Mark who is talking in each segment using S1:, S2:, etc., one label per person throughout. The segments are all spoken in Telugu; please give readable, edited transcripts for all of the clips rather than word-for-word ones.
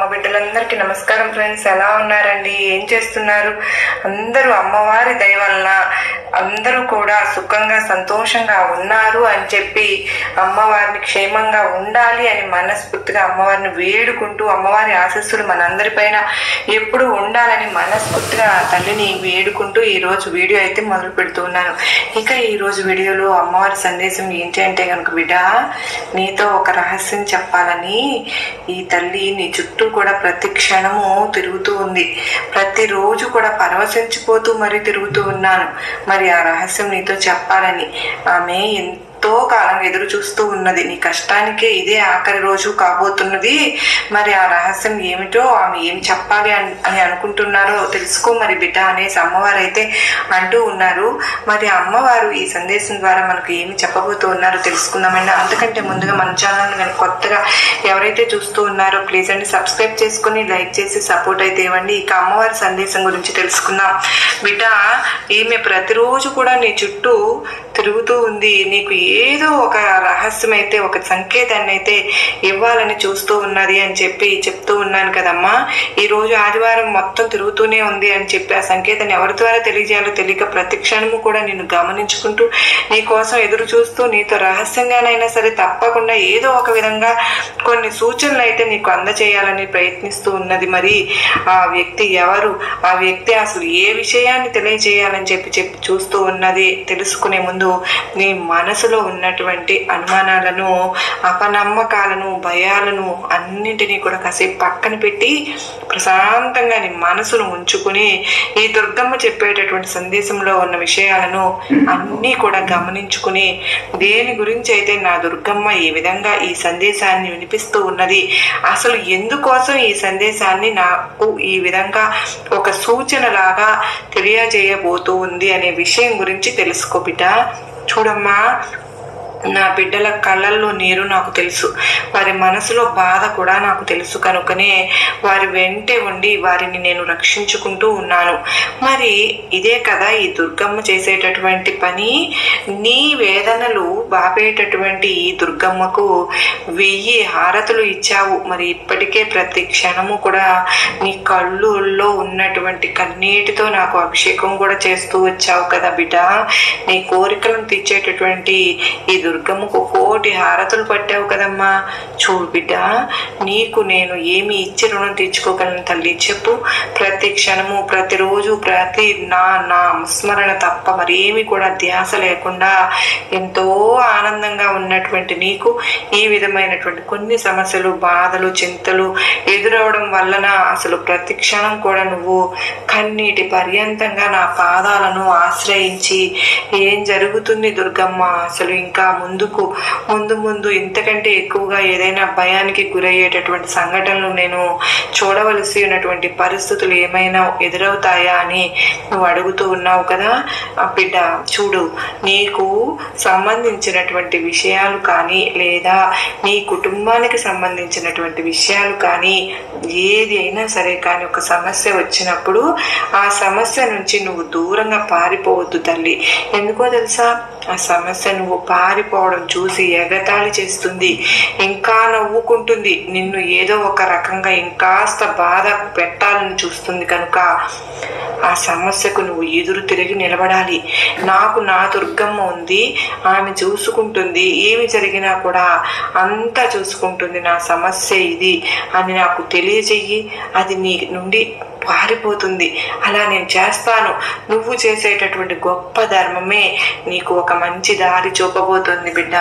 S1: అమ్మ బిడ్డలందరికీ నమస్కారం ఫ్రెండ్స్. ఎలా ఉన్నారండి? ఏం చేస్తున్నారు? అందరూ అమ్మవారి దయ వలన అందరూ కూడా సుఖంగా సంతోషంగా ఉన్నారు అని చెప్పి అమ్మవారిని క్షేమంగా ఉండాలి అని మనస్ఫూర్తిగా అమ్మవారిని వేడుకుంటూ అమ్మవారి ఆశీస్సులు మనందరిపైన ఎప్పుడు ఉండాలని మనస్ఫూర్తిగా తల్లిని వేడుకుంటూ ఈ రోజు వీడియో అయితే మొదలు పెడుతున్నాను. ఇక ఈ రోజు వీడియోలో అమ్మవారి సందేశం ఏంటి అంటే కనుక, బిడ్డ నీతో ఒక రహస్యం చెప్పాలని ఈ తల్లి నీ చుట్టూ కూడా ప్రతి క్షణము తిరుగుతూ ఉంది. ప్రతిరోజు కూడా పరవశించిపోతూ మరి తిరుగుతూ ఉన్నాను. మరి ఆ రహస్యం నీతో చెప్పాలని ఆమె ఎంతో కాలం ఎదురు చూస్తూ ఉన్నది. నీ కష్టానికే ఇదే ఆఖరి రోజు కాబోతున్నది. మరి ఆ రహస్యం ఏమిటో, ఆమె ఏం చెప్పాలి అని అనుకుంటున్నారో తెలుసుకో మరి బిడ్డ అనేసి అమ్మవారు అయితే అంటూ ఉన్నారు. మరి అమ్మవారు ఈ సందేశం ద్వారా మనకు ఏమి చెప్పబోతూ ఉన్నారో తెలుసుకుందామండి. అంతకంటే ముందుగా మన ఛానల్ కనుక కొత్తగా ఎవరైతే చూస్తూ ఉన్నారో ప్లీజ్ అండి సబ్స్క్రైబ్ చేసుకుని లైక్ చేసి సపోర్ట్ అయితే ఇవ్వండి. ఇక అమ్మవారి సందేశం గురించి తెలుసుకుందాం. బిడ్డ ఈమె ప్రతిరోజు కూడా నీ చుట్టూ తిరుగుతూ ఉంది. నీకు ఏదో ఒక రహస్యం అయితే, ఒక సంకేతాన్ని అయితే ఇవ్వాలని చూస్తూ ఉన్నది అని చెప్పి చెప్తూ ఉన్నాను కదమ్మా. ఈ రోజు ఆదివారం మొత్తం తిరుగుతూనే ఉంది అని చెప్పి ఆ సంకేతాన్ని ఎవరి ద్వారా తెలియజేయాలో తెలియక ప్రతి క్షణము కూడా నిన్ను గమనించుకుంటూ నీ కోసం ఎదురు చూస్తూ నీతో రహస్యంగానైనా సరే తప్పకుండా ఏదో ఒక విధంగా కొన్ని సూచనలు అయితే నీకు అందజేయాలని ప్రయత్నిస్తూ ఉన్నది. మరి ఆ వ్యక్తి ఎవరు, ఆ వ్యక్తి అసలు ఏ విషయాన్ని తెలియజేయాలని చెప్పి చూస్తూ ఉన్నది. తెలుసుకునే ముందు నీ మనసులో ఉన్నటువంటి అనుమానాలను, అపనమ్మకాలను, భయాలను అన్నింటినీ కూడా కాసేపు పక్కన పెట్టి ప్రశాంతంగా నీ మనసును ఉంచుకుని ఈ దుర్గమ్మ చెప్పేటటువంటి సందేశంలో ఉన్న విషయాలను అన్నీ కూడా గమనించుకుని దేని గురించి అయితే నా దుర్గమ్మ ఈ విధంగా ఈ సందేశాన్ని వినిపిస్తూ ఉన్నది, అసలు ఎందుకోసం ఈ సందేశాన్ని నాకు ఈ విధంగా ఒక సూచన లాగా తెలియజేయబోతూ ఉంది అనే విషయం గురించి తెలుసుకో బిడ్డ. చూడమ్మా, నా బిడ్డల కళ్ళల్లో నీరు నాకు తెలుసు, వారి మనసులో బాధ కూడా నాకు తెలుసు. కనుకనే వారి వెంటే ఉండి వారిని నేను రక్షించుకుంటూ ఉన్నాను. మరి ఇదే కదా ఈ దుర్గమ్మ చేసేటటువంటి పని. నీ వేదనలు బాపేటటువంటి ఈ దుర్గమ్మకు 1000 హారతులు ఇచ్చావు. మరి ఇప్పటికే ప్రతి క్షణము కూడా నీ కళ్ళుల్లో ఉన్నటువంటి కన్నీటితో నాకు అభిషేకం కూడా చేస్తూ వచ్చావు కదా బిడ్డ. నీ కోరికలను తీర్చేటటువంటి ఈ దుర్గమ్మకు 1,000,000 హారతులు పట్టావు కదమ్మా. చూడు బిడ్డ, నీకు నేను ఏమి ఇచ్చి రుణం తీర్చుకోగలను తల్లి చెప్పు. ప్రతి క్షణము, ప్రతిరోజు, ప్రతి నా స్మరణ తప్ప మరేమి కూడా ధ్యాస లేకుండా ఎంతో ఆనందంగా ఉన్నటువంటి నీకు ఈ విధమైనటువంటి కొన్ని సమస్యలు, బాధలు, చింతలు ఎదురవడం వలన అసలు ప్రతి క్షణం కూడా నువ్వు కన్నీటి పర్యంతంగా నా పాదాలను ఆశ్రయించి ఏం జరుగుతుంది దుర్గమ్మ, అసలు ఇంకా ముందు ఇంతకంటే ఎక్కువగా ఏదైనా భయానికి గురయ్యేటటువంటి సంఘటనలు నేను చూడవలసి ఉన్నటువంటి పరిస్థితులు ఏమైనా ఎదురవుతాయా అని నువ్వు అడుగుతూ ఉన్నావు కదా బిడ్డ. చూడు, నీకు సంబంధించినటువంటి విషయాలు కానీ లేదా నీ కుటుంబానికి సంబంధించినటువంటి విషయాలు కానీ ఏది అయినా సరే కానీ ఒక సమస్య వచ్చినప్పుడు ఆ సమస్య నుంచి నువ్వు దూరంగా పారిపోవద్దు తల్లి. ఎందుకో తెలుసా, ఆ సమస్య నువ్వు పారిపోవడం చూసి ఎగతాళి చేస్తుంది, ఇంకా నవ్వుకుంటుంది, నిన్ను ఏదో ఒక రకంగా ఇంకాస్త బాధ పెట్టాలని చూస్తుంది. కనుక ఆ సమస్యకు నువ్వు ఎదురు తిరిగి నిలబడాలి. నాకు నా దుర్గమ్మ ఉంది, ఆమె చూసుకుంటుంది, ఏమి జరిగినా కూడా అంతా చూసుకుంటుంది, నా సమస్య ఇది అని నాకు తెలియజెయ్యి, అది నీ నుండి పారిపోతుంది. అలా నేను చేస్తాను. నువ్వు చేసేటటువంటి గొప్ప ధర్మమే నీకు ఒక మంచి దారి చూపబోతుంది బిడ్డ.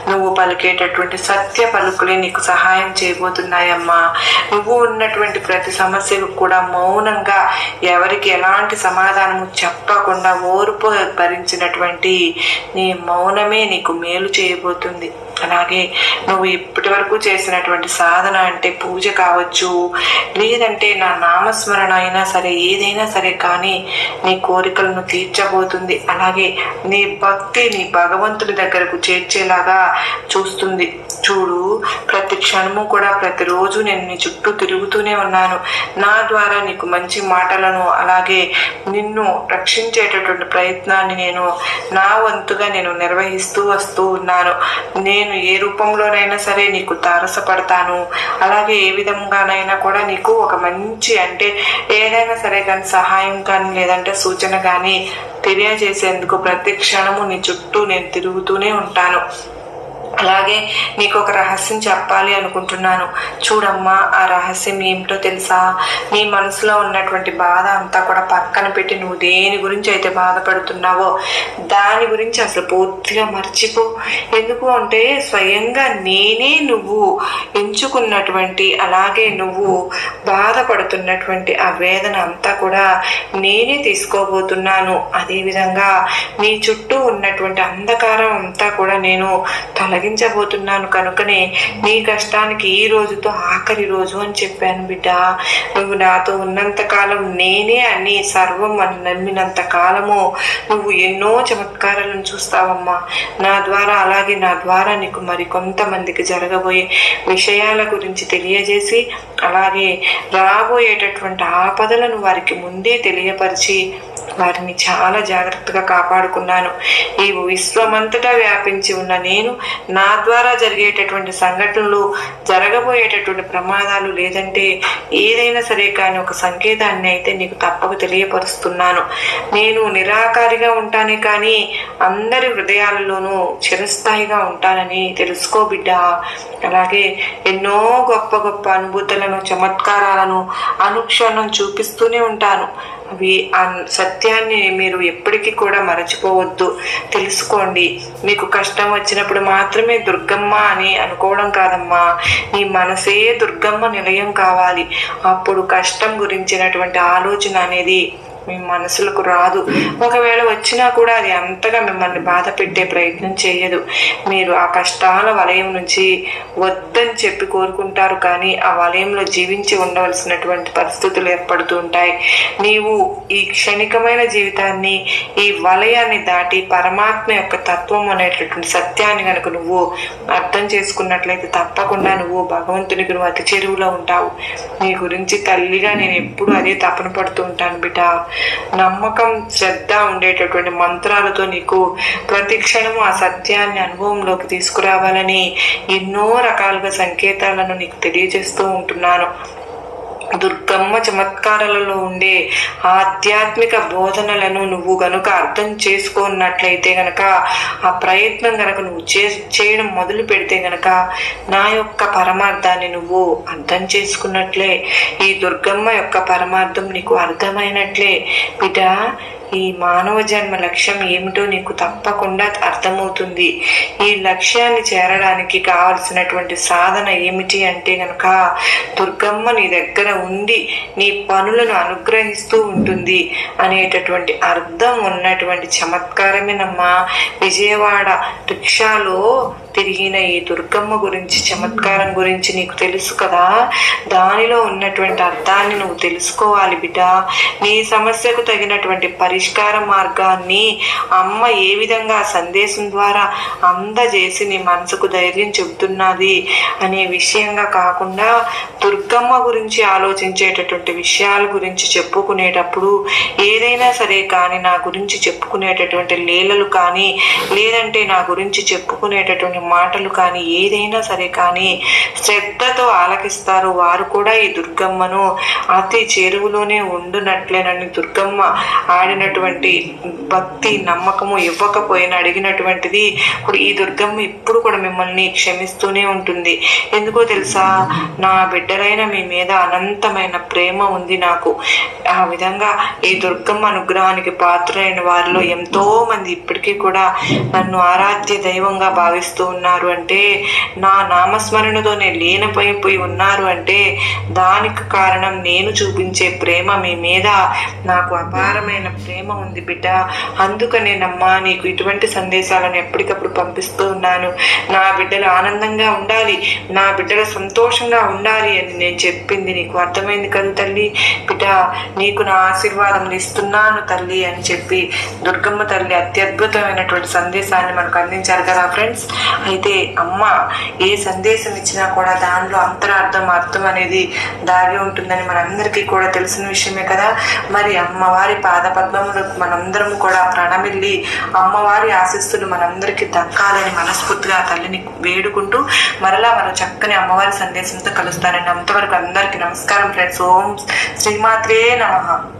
S1: నువ్వు పలికేటటువంటి సత్య పలుకులే నీకు సహాయం చేయబోతున్నాయమ్మా. నువ్వు ఉన్నటువంటి ప్రతి సమస్యకు కూడా మౌనంగా ఎవరికి ఎలాంటి సమాధానము చెప్పకుండా ఓర్పు భరించినటువంటి నీ మౌనమే నీకు మేలు చేయబోతుంది. అలాగే నువ్వు ఇప్పటి వరకు చేసినటువంటి సాధన అంటే పూజ కావచ్చు, లేదంటే నా నామస్మరణ అయినా సరే, ఏదైనా సరే కానీ నీ కోరికలను తీర్చబోతుంది. అలాగే నీ భక్తి నీ భగవంతుని దగ్గరకు చేర్చేలాగా చూస్తుంది. చూడు, ప్రతి క్షణము కూడా ప్రతిరోజు నేను నీ చుట్టూ తిరుగుతూనే ఉన్నాను. నా ద్వారా నీకు మంచి మాటలను అలాగే నిన్ను రక్షించేటటువంటి ప్రయత్నాన్ని నేను నా వంతుగా నేను నిర్వహిస్తూ వస్తూ ఉన్నాను. నేను ఏ రూపంలోనైనా సరే నీకు తారసపడతాను. అలాగే ఏ విధంగానైనా కూడా నీకు ఒక మంచి అంటే ఏదైనా సరే కానీ సహాయం కానీ లేదంటే సూచన కానీ తెలియజేసేందుకు ప్రతి క్షణము నీ చుట్టూ నేను తిరుగుతూనే ఉంటాను. అలాగే నీకు ఒక రహస్యం చెప్పాలి అనుకుంటున్నాను. చూడమ్మా, ఆ రహస్యం ఏమిటో తెలుసా? నీ మనసులో ఉన్నటువంటి బాధ అంతా కూడా పక్కన పెట్టి నువ్వు దేని గురించి అయితే బాధపడుతున్నావో దాని గురించి అసలు పూర్తిగా మర్చిపో. ఎందుకు అంటే స్వయంగా నేనే నువ్వు ఎంచుకున్నటువంటి అలాగే నువ్వు బాధపడుతున్నటువంటి ఆ వేదన అంతా కూడా నేనే తీసుకోబోతున్నాను. అదేవిధంగా నీ చుట్టూ ఉన్నటువంటి అంధకారం అంతా కూడా నేను తొలగించబోతున్నాను. కనుకనే నీ కష్టానికి ఈ రోజుతో ఆఖరి రోజు అని చెప్పాను బిడ్డ. నువ్వు నాతో ఉన్నంత కాలం నేనే అని సర్వం అని నమ్మినంత కాలము నువ్వు ఎన్నో చమత్కారాలను చూస్తావమ్మా నా ద్వారా. అలాగే నా ద్వారా నీకు మరి కొంతమందికి జరగబోయే విషయాల గురించి తెలియజేసి అలాగే రాబోయేటటువంటి ఆపదలను వారికి ముందే తెలియపరిచి వారిని చాలా జాగ్రత్తగా కాపాడుకున్నాను. ఈ విశ్వమంతటా వ్యాపించి ఉన్న నేను నా ద్వారా జరిగేటటువంటి సంఘటనలు, జరగబోయేటటువంటి ప్రమాదాలు లేదంటే ఏదైనా సరే కానీ ఒక సంకేతాన్ని అయితే నీకు తప్పక తెలియపరుస్తున్నాను. నేను నిరాకారిగా ఉంటానే కానీ అందరి హృదయాలలోనూ చిరస్థాయిగా ఉంటానని తెలుసుకో బిడ్డ. అలాగే ఎన్నో గొప్ప గొప్ప అనుభూతులను, చమత్కారాలను అనుక్షణం చూపిస్తూనే ఉంటాను. అవి ఆ సత్యాన్ని మీరు ఎప్పటికీ కూడా మరచిపోవద్దు. తెలుసుకోండి, మీకు కష్టం వచ్చినప్పుడు మాత్రమే దుర్గమ్మ అని అనుకోవడం కాదమ్మా. నీ మనసే దుర్గమ్మ నిలయం కావాలి. అప్పుడు కష్టం గురించినటువంటి ఆలోచన అనేది మీ మనసులకు రాదు. ఒకవేళ వచ్చినా కూడా అది అంతగా మిమ్మల్ని బాధ పెట్టే ప్రయత్నం చేయదు. మీరు ఆ కష్టాల వలయం నుంచి వద్దని చెప్పి కోరుకుంటారు, కానీ ఆ వలయంలో జీవించి ఉండవలసినటువంటి పరిస్థితులు ఏర్పడుతూ ఉంటాయి. నీవు ఈ క్షణికమైన జీవితాన్ని, ఈ వలయాన్ని దాటి పరమాత్మ యొక్క తత్వం అనేటటువంటి సత్యాన్ని కనుక నువ్వు అర్థం చేసుకున్నట్లయితే తప్పకుండా నువ్వు భగవంతునికి నువ్వు అతి చెరువులో ఉంటావు. నీ గురించి తల్లిగా నేను ఎప్పుడు అదే తపన పడుతూ ఉంటాను బిడ్డ. నమ్మకం, శ్రద్ధ ఉండేటటువంటి మంత్రాలతో నీకు ప్రతి క్షణము ఆ సత్యాన్ని అనుభవంలోకి తీసుకురావాలని ఎన్నో రకాలుగా సంకేతాలను నీకు తెలియజేస్తూ ఉంటున్నాను. దుర్గమ్మ చమత్కారాలలో ఉండే ఆధ్యాత్మిక బోధనలను నువ్వు గనుక అర్థం చేసుకున్నట్లయితే గనక, ఆ ప్రయత్నం గనక నువ్వు చేయడం మొదలు పెడితే గనక నా యొక్క పరమార్థాన్ని నువ్వు అర్థం చేసుకున్నట్లే. ఈ దుర్గమ్మ యొక్క పరమార్థం నీకు అర్థమైనట్లే బిడ్డ. ఈ మానవ జన్మ లక్ష్యం ఏమిటో నీకు తప్పకుండా అర్థమవుతుంది. ఈ లక్ష్యాన్ని చేరడానికి కావలసినటువంటి సాధన ఏమిటి అంటే గనక దుర్గమ్మ నీ దగ్గర ఉండి నీ పనులను అనుగ్రహిస్తూ ఉంటుంది అనేటటువంటి అర్థం ఉన్నటువంటి చమత్కారమేనమ్మా. విజయవాడ రిక్షాలో తిరిగిన ఈ దుర్గమ్మ గురించి, చమత్కారం గురించి నీకు తెలుసు కదా. దానిలో ఉన్నటువంటి అర్థాన్ని నువ్వు తెలుసుకోవాలి బిడ్డ. నీ సమస్యకు తగినటువంటి పరిష్కార మార్గాన్ని అమ్మ ఏ విధంగా సందేశం ద్వారా అందజేసి నీ మనసుకు ధైర్యం చెబుతున్నది అనే విషయంగా కాకుండా, దుర్గమ్మ గురించి ఆలోచించేటటువంటి విషయాల గురించి చెప్పుకునేటప్పుడు ఏదైనా సరే కానీ నా గురించి చెప్పుకునేటటువంటి లీలలు కానీ లేదంటే నా గురించి చెప్పుకునేటటువంటి మాటలు కానీ ఏదైనా సరే కానీ శ్రద్ధతో ఆలకిస్తారు. వారు కూడా ఈ దుర్గమ్మను అతి చెరువులోనే ఉండునట్లేనని దుర్గమ్మ ఆడినటువంటి భక్తి, నమ్మకము ఇవ్వకపోయినా అడిగినటువంటిది ఇప్పుడు ఈ దుర్గమ్మ ఇప్పుడు కూడా మిమ్మల్ని క్షమిస్తూనే ఉంటుంది. ఎందుకో తెలుసా? నా బిడ్డలైన మీ మీద అనంతమైన ప్రేమ ఉంది నాకు. ఆ విధంగా ఈ దుర్గమ్మ అనుగ్రహానికి పాత్రైన వారిలో ఎంతో మంది ఇప్పటికీ కూడా నన్ను ఆరాధ్య దైవంగా భావిస్తూ ఉన్నారు. అంటే నా నామస్మరణతోనే లీనమైపోయి ఉన్నారు. అంటే దానికి కారణం నేను చూపించే ప్రేమ. మీ మీద నాకు అపారమైన ప్రేమ ఉంది బిడ్డ. అందుకనేనమ్మా నీకు ఇటువంటి సందేశాలను ఎప్పటికప్పుడు పంపిస్తూ ఉన్నాను. నా బిడ్డలు ఆనందంగా ఉండాలి, నా బిడ్డలు సంతోషంగా ఉండాలి అని నేను చెప్పింది నీకు అర్థమైంది కదా తల్లి. బిడ్డ, నీకు నా ఆశీర్వాదం ఇస్తున్నాను తల్లి అని చెప్పి దుర్గమ్మ తల్లి అత్యద్భుతమైనటువంటి సందేశాన్ని మనకు అందించారు కదా ఫ్రెండ్స్. అయితే అమ్మ ఏ సందేశం ఇచ్చినా కూడా దానిలో అర్థం అనేది దాగి ఉంటుందని మనందరికీ కూడా తెలిసిన విషయమే కదా. మరి అమ్మవారి పాద పద్మములకు మనందరం కూడా ప్రణమిల్లి అమ్మవారి ఆశీస్సులు మనందరికీ దక్కాలని మనస్ఫూర్తిగా తల్లిని వేడుకుంటూ మరలా మరో చక్కని అమ్మవారి సందేశంతో కలుస్తానండి. అంతవరకు అందరికీ నమస్కారం ఫ్రెండ్స్. ఓం శ్రీమాత్రే నమః.